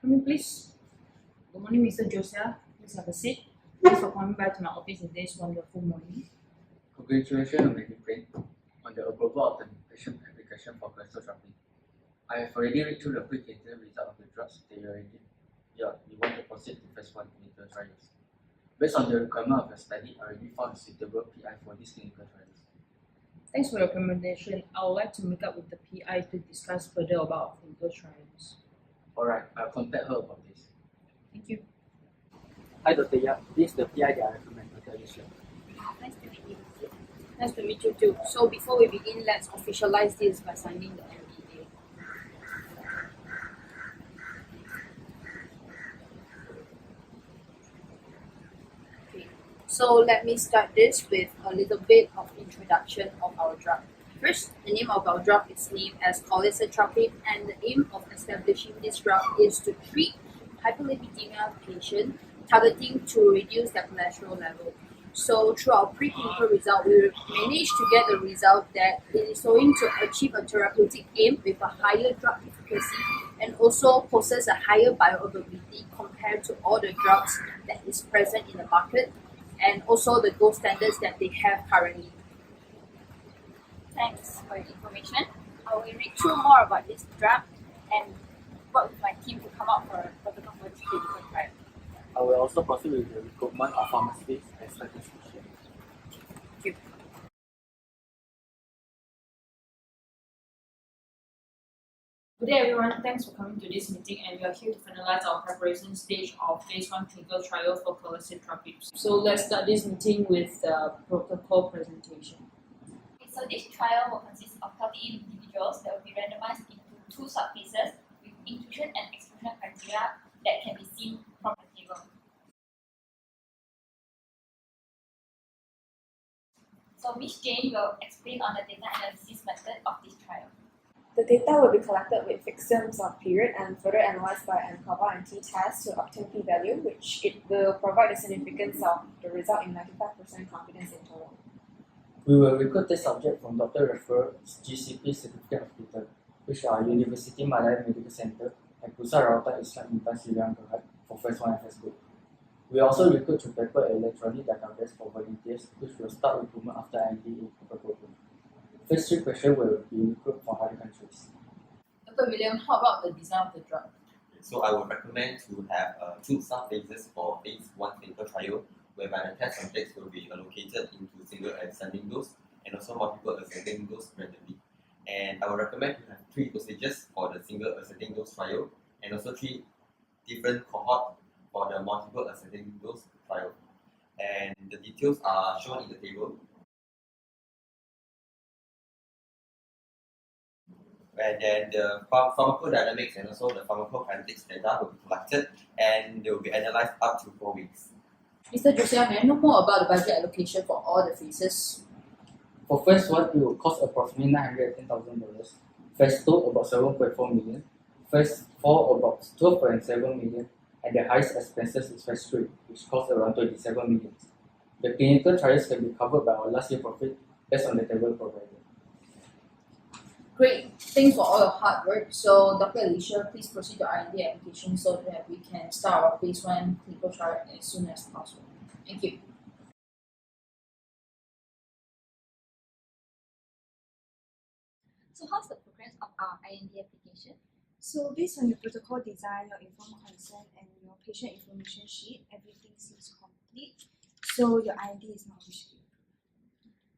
Come in, please. Good morning, Mr. Josiah. Please have a seat. Thanks for coming by to my office in this wonderful morning. Congratulations on making brain on the approval of the patient application for cholesterol dropping. I have already read through the preclinical result of the drugs that you want to proceed to phase 1 clinical trials. Based on the requirement of your study, I already found a suitable PI for these clinical trials. Thanks for your recommendation. I would like to meet up with the PI to discuss further about clinical trials. Alright, I'll contact her about this. Thank you. Hi Dr. Yap, this is the PI that I recommend, Dr. Alicia. Nice to meet you. Nice to meet you too. So before we begin, let's officialize this by signing the NDA. Okay. So let me start this with a little bit of introduction of our drug. First, the name of our drug is named as colesetrapib, and the aim of establishing this drug is to treat hyperlipidemia patients, targeting to reduce their cholesterol level. So through our preclinical result, we managed to get the result that it is going to achieve a therapeutic aim with a higher drug efficacy and also possess a higher bioavailability compared to all the drugs that is present in the market and also the gold standards that they have currently. Thanks for the information. I will read through more about this drug and work with my team to come up for a protocol for this clinical trial. I will also proceed with the recruitment of pharmacists and statisticians. Thank you. Good day everyone, thanks for coming to this meeting, and we are here to finalize our preparation stage of phase 1 clinical trial for colesetrapib. So let's start this meeting with the protocol presentation. Okay, so this trial will consist of 30 individuals that will be randomized into 2 subphases with inclusion and exclusion criteria that can be seen from the table. So Ms. Jane will explain on the data analysis method of this trial. The data will be collected with fixed terms of period and further analyzed by ANCOVA and t-test to obtain p-value, which it will provide the significance of the result in 95% confidence interval. We will recruit test subject from Dr. Refer's GCP Certificate Hospital, which are University Malaya Medical Center and Pusat Rawatan Islam Intan Siliang Berhad for phase 1 and phase 2. We also recruit through paper electronic database for volunteers, which will start recruitment after NDA approval. Phase 3 question will be recruited from other countries. Dr. William, how about the design of the drug? So I would recommend to have 2 subphases for phase 1 clinical trial, whereby the test subjects will be allocated into single ascending dose and also multiple ascending dose randomly. And I would recommend to have 3 dosages for the single ascending dose trial and also 3 different cohorts for the multiple ascending dose trial. And the details are shown in the table. And then the pharmacodynamics and also the pharmacokinetics data will be collected and they will be analyzed up to 4 weeks. Mr. Josiah, may I know more about the budget allocation for all the phases? For phase 1, it will cost approximately $910,000. Phase 2, about 7.4 million. Phase 4, about 12.7 million. And the highest expenses is phase 3, which costs around 27 million. The clinical trials can be covered by our last year profit based on the table provided. Great, thanks for all your hard work. So Dr. Alicia, please proceed to R&D application so that we can start our phase 1 clinical trial as soon as possible. Thank you. So how's the progress of our IND application? So based on your protocol design, your informed consent and your patient information sheet, everything seems complete. So your IND is now officially approved.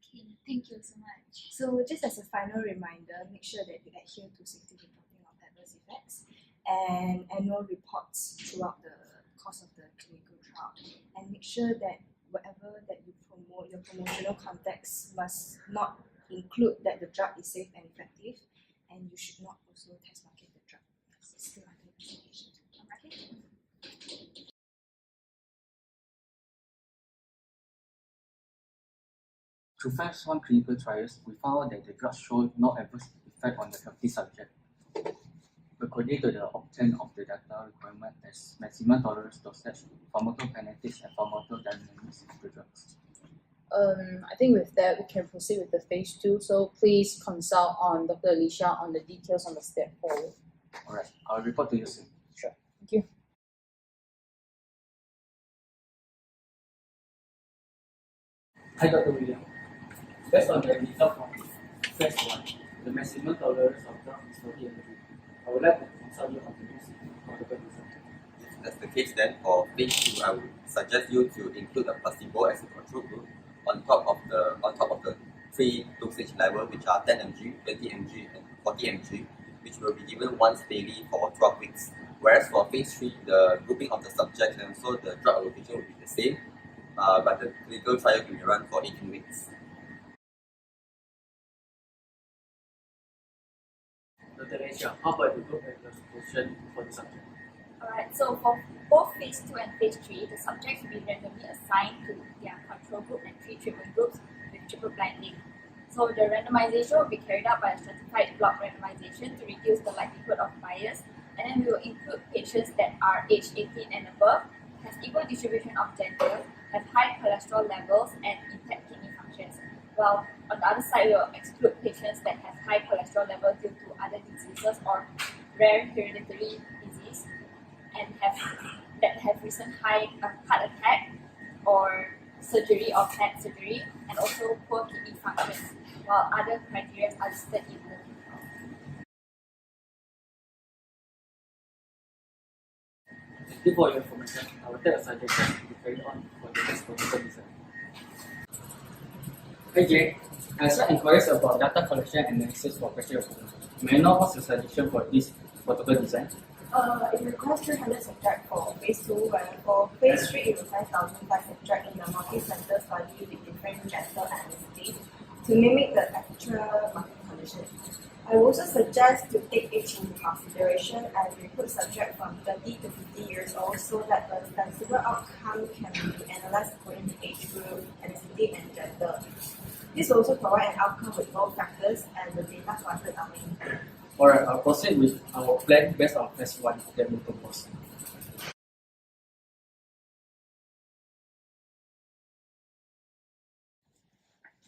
Okay, thank you so much. So just as a final reminder, make sure that you adhere to safety reporting of adverse effects and annual reports throughout the course of the clinical trial. And make sure that whatever that you promote, your promotional context must not include that the drug is safe and effective, and you should not also test market the drug because it's still under investigation. Okay. Through phase 1 clinical trials, we found out that the drug showed no adverse effect on the healthy subject. According to the obtain of the data requirement as maximum tolerance dosage, pharmacokinetics and pharmacodynamics of the drugs. I think with that, we can proceed with the phase 2. So please consult on Dr. Alicia on the details on the step forward. Alright, I'll report to you soon. Sure. Thank you. Hi, Dr. William. Based on the result from phase 1, the maximum tolerance of drug is 40 mg. I would like to consult you on the next protocol design. If that's the case, then for phase 2, I would suggest you to include a placebo as a control group on top of the three dosage level, which are 10 mg, 20 mg, and 40 mg, which will be given once daily for 12 weeks. Whereas for phase 3, the grouping of the subjects and also the drug allocation will be the same, but the clinical trial can be run for 18 weeks. Dr. Asia, how about the group allocation for the subject? Alright, so for both phase 2 and phase 3, the subjects will be randomly assigned to their control group and 3 treatment groups with triple blinding. So the randomization will be carried out by a stratified block randomization to reduce the likelihood of bias, and then we will include patients that are aged 18 and above, has equal distribution of gender, have high cholesterol levels, and impaired kidney functions. While on the other side, we will exclude patients that have high cholesterol levels due to other diseases or rare hereditary disease and have recent heart attack or surgery or head surgery, and also poor kidney functions, while other criteria are listed in the Thank you for your information. I will take a suggestion to carry on for the next protocol design. Hi Jay, I saw inquiries about data collection and analysis for question recruitment. May I know what's your suggestion for this protocol design? It requires 300 subjects for phase 2, where for phase 3 it requires 1,005 subjects in a multi-center study with different gender and ethnicity to mimic the actual market condition. I also suggest to take age into consideration and recruit subjects from 30 to 50 years old so that the sensible outcome can be analyzed according to age group, ethnicity, and gender. This will also provide an outcome with both factors and the data collected are meaningful. Alright, I'll proceed with our plan based on phase 1 that we propose.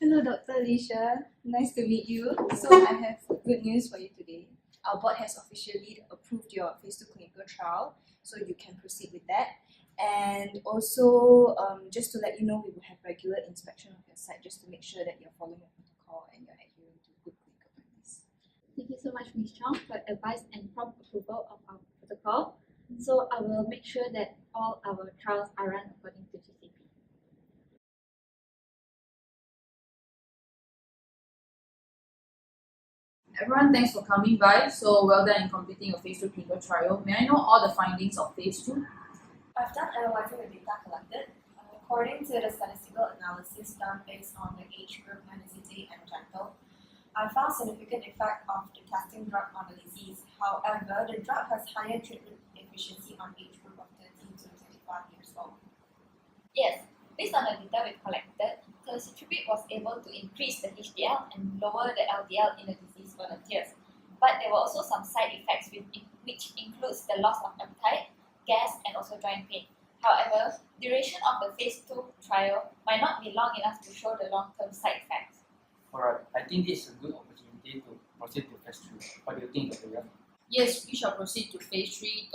Hello, Dr. Alicia. Nice to meet you. So I have good news for you today. Our board has officially approved your phase 2 clinical trial, so you can proceed with that. And also, just to let you know, we will have regular inspection of your site just to make sure that you're following the protocol and you're adhering to good clinical practice. Thank you so much, Ms. Chong, for advice and prompt approval of our protocol. So I will make sure that all our trials are run according to GCP. Everyone, thanks for coming by. So well done in completing your phase 2 clinical trial. May I know all the findings of phase 2? I've done analyzing the data collected. According to the statistical analysis done based on the age group, ethnicity, and gender, I found significant effect of the testing drug on the disease. However, the drug has higher treatment efficiency on age group of 13 to 25 years old. Yes, based on the data we collected, Kelsitripid was able to increase the HDL and lower the LDL in the disease volunteers. But there were also some side effects which includes the loss of appetite, gas, and also joint pain. However, duration of the phase 2 trial might not be long enough to show the long-term side effects. Alright, I think this is a good opportunity to proceed to phase 3. What do you think, Dr. Yang? Yes, we shall proceed to phase 3.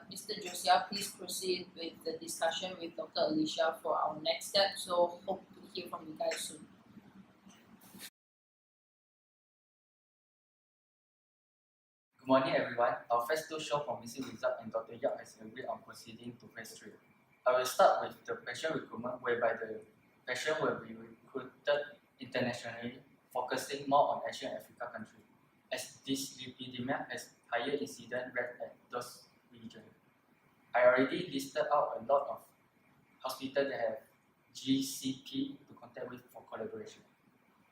Mr. Josia, please proceed with the discussion with Dr. Alicia for our next step. So hope to hear from you guys soon. Good morning, everyone. Our phase 2 show promising result, and Dr. Yap has agreed on proceeding to phase 3. I will start with the patient recruitment, whereby the patient will be recruited internationally, focusing more on Asian and Africa countries, as this epidemic has higher incident rate at those regions. I already listed out a lot of hospitals that have GCP to contact with for collaboration.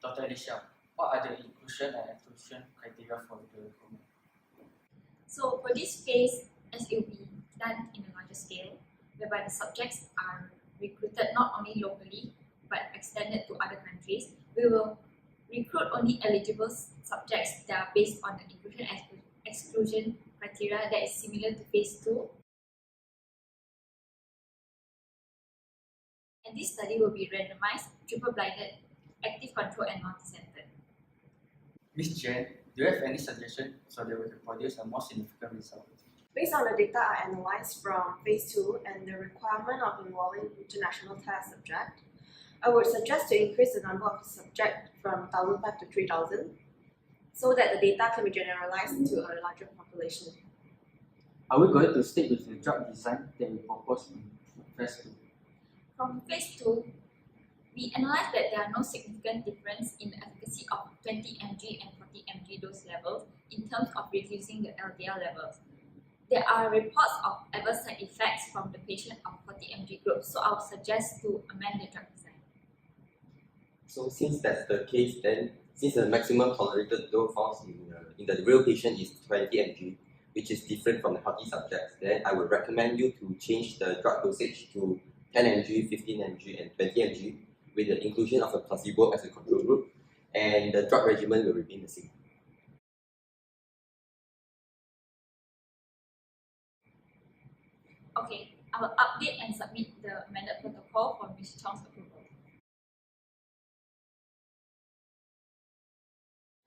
Dr. Alicia, what are the inclusion and exclusion criteria for the recruitment? So for this phase, as it will be done in a larger scale, whereby the subjects are recruited not only locally but extended to other countries, we will recruit only eligible subjects that are based on the inclusion and exclusion criteria that is similar to phase 2. And this study will be randomized, triple-blinded, active control, and multi-centered. Ms. Jen, do you have any suggestion so that we can produce a more significant result? Based on the data I analyzed from phase 2 and the requirement of involving international test subject, I would suggest to increase the number of subjects from 1,500 to 3,000 so that the data can be generalized to a larger population. Are we going to stick with the drug design that we proposed in phase 2? From phase 2, we analyzed that there are no significant difference in the efficacy of 20 mg and 40 mg dose levels in terms of reducing the LDL levels. There are reports of adverse side effects from the patient of 40 mg group, so I would suggest to amend the drug design. So since that's the case, then since the maximum tolerated dose found in the real patient is 20 mg, which is different from the healthy subjects, then I would recommend you to change the drug dosage to 10 mg, 15 mg, and 20 mg with the inclusion of a placebo as a control group, and the drug regimen will remain the same. Okay, I will update and submit the amended protocol for Ms. Chong's approval.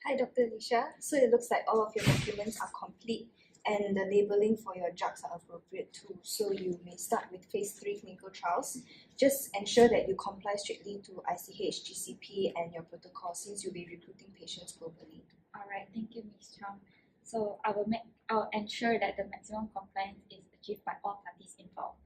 Hi, Dr. Alicia. So it looks like all of your documents are complete and the labeling for your drugs are appropriate too. So you may start with phase 3 clinical trials. Just ensure that you comply strictly to ICH, GCP and your protocol since you'll be recruiting patients globally. Alright, thank you, Ms. Chong. So I'll ensure that the maximum compliance is achieved by all parties involved.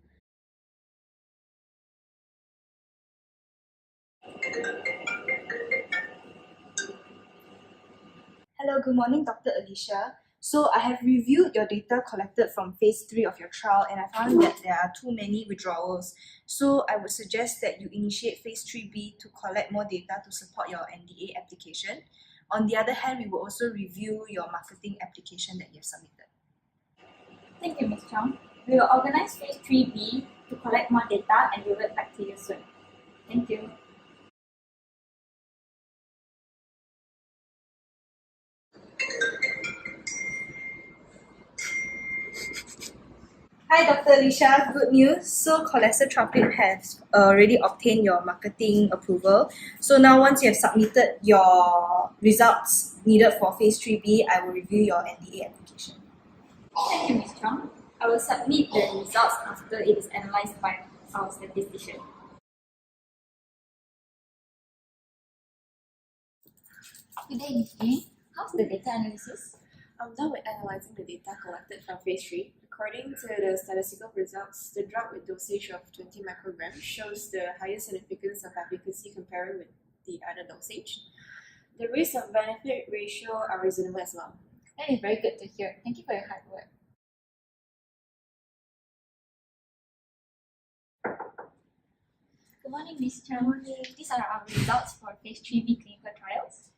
Hello, good morning, Dr. Alicia. So I have reviewed your data collected from phase 3 of your trial and I found that there are too many withdrawals. So I would suggest that you initiate phase 3B to collect more data to support your NDA application. On the other hand, we will also review your marketing application that you have submitted. Thank you, Ms. Chong. We will organize phase 3B to collect more data and revert back to you soon. Thank you. Hi, Dr. Alicia. Good news. So Cholecystropin has already obtained your marketing approval. So now once you have submitted your results needed for phase 3B, I will review your NDA application. Thank you, Ms. Chong. I will submit the results after it is analyzed by our statistician. Good day, Ms. Jane. How's the data analysis? I'm done with analyzing the data collected from phase 3. According to the statistical results, the drug with dosage of 20 micrograms shows the highest significance of efficacy compared with the other dosage. The risk of benefit ratio are reasonable as well. That is very good to hear. Thank you for your hard work. Good morning, Ms. Chong. These are our results for phase 3B clinical trials.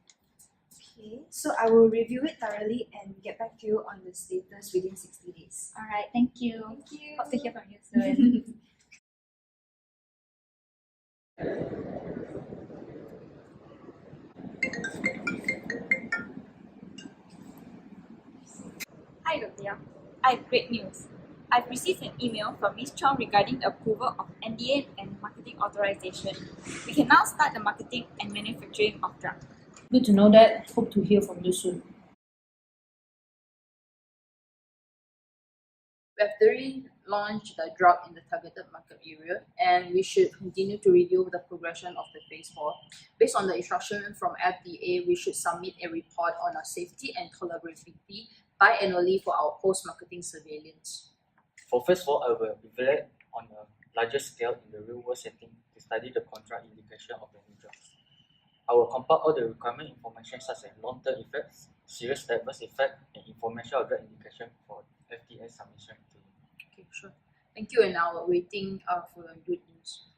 Okay, so I will review it thoroughly and get back to you on the status within 60 days. Alright, thank you. Thank you. Hope to hear from you soon. Hi, Dr. I have great news. I've received an email from Ms. Chong regarding the approval of NDA and marketing authorization. We can now start the marketing and manufacturing of drugs. Good to know that. Hope to hear from you soon. We have already launched the drug in the targeted market area and we should continue to review the progression of the phase 4. Based on the instruction from FDA, we should submit a report on our safety and tolerability biannually for our post-marketing surveillance. For phase 4, I will evaluate on a larger scale in the real-world setting to study the contraindication of the new drugs. I will compile all the requirement information such as long-term effects, serious adverse effect, and information of drug indication for FDA submission to you. Okay, sure. Thank you, and now we're waiting for your good news.